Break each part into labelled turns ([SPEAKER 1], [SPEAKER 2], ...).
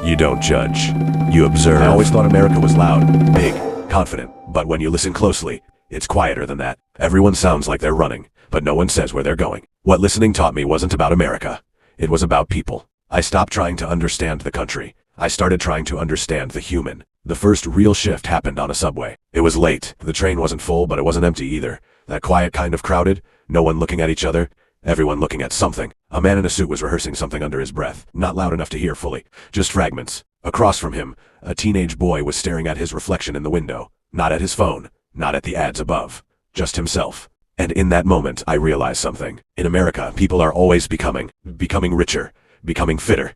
[SPEAKER 1] You don't judge. You observe. I always thought America was loud, big, confident, but when you listen closely, it's quieter than that. Everyone sounds like they're running, but no one says where they're going. What listening taught me wasn't about America. It was about people. I stopped trying to understand the country. I started trying to understand the human. The first real shift happened on a subway. It was late. The train wasn't full, but it wasn't empty either. That quiet kind of crowded, no one looking at each other, everyone looking at something. A man in a suit was rehearsing something under his breath, not loud enough to hear fully, just fragments. Across from him, a teenage boy was staring at his reflection in the window, not at his phone, not at the ads above, just himself. And in that moment, I realized something. In America, people are always becoming richer, becoming fitter,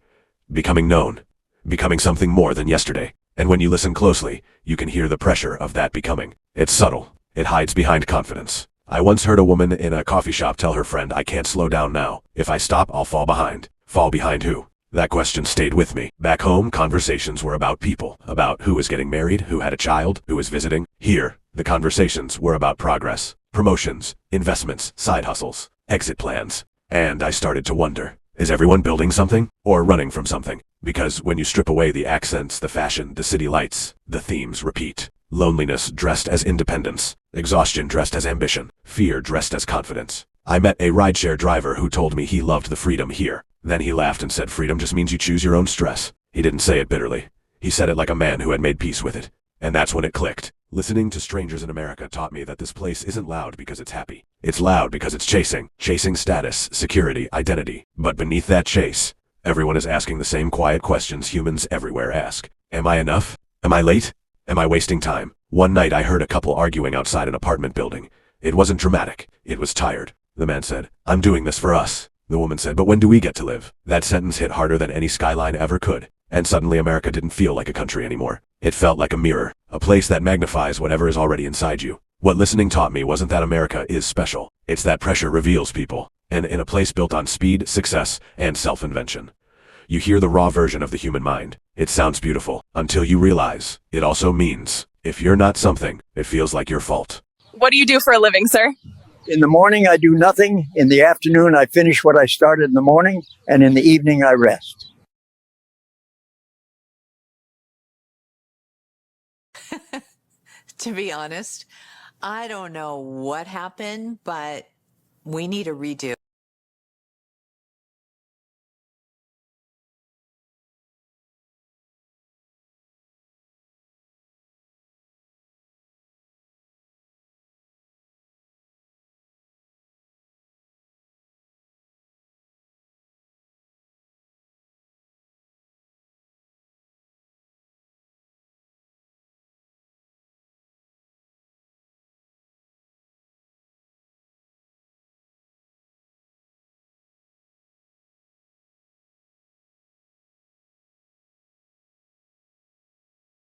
[SPEAKER 1] becoming known, becoming something more than yesterday. And when you listen closely, you can hear the pressure of that becoming. It's subtle. It hides behind confidence. I once heard a woman in a coffee shop tell her friend, "I can't slow down now. If I stop, I'll fall behind." Fall behind who? That question stayed with me. Back home, conversations were about people, about who was getting married, who had a child, who was visiting. Here, the conversations were about progress, promotions, investments, side hustles, exit plans. And I started to wonder, is everyone building something or running from something? Because when you strip away the accents, the fashion, the city lights, the themes repeat. Loneliness dressed as independence, exhaustion dressed as ambition, fear dressed as confidence. I met a rideshare driver who told me he loved the freedom here. Then he laughed and said freedom just means you choose your own stress. He didn't say it bitterly. He said it like a man who had made peace with it. And that's when it clicked. Listening to strangers in America taught me that this place isn't loud because it's happy. It's loud because it's chasing status, security, identity. But beneath that chase, everyone is asking the same quiet questions humans everywhere ask. Am I enough? Am I late? Am I wasting time? One night I heard a couple arguing outside an apartment building. It wasn't dramatic. It was tired. The man said, "I'm doing this for us." The woman said, "But when do we get to live?" That sentence hit harder than any skyline ever could. And suddenly America didn't feel like a country anymore. It felt like a mirror, a place that magnifies whatever is already inside you. What listening taught me wasn't that America is special. It's that pressure reveals people. And in a place built on speed, success, and self-invention, you hear the raw version of the human mind. It sounds beautiful until you realize it also means if you're not something, it feels like your fault.
[SPEAKER 2] What do you do for a living, sir?
[SPEAKER 3] In the morning, I do nothing. In the afternoon, I finish what I started in the morning. And in the evening, I rest.
[SPEAKER 4] To be honest, I don't know what happened, but we need a redo.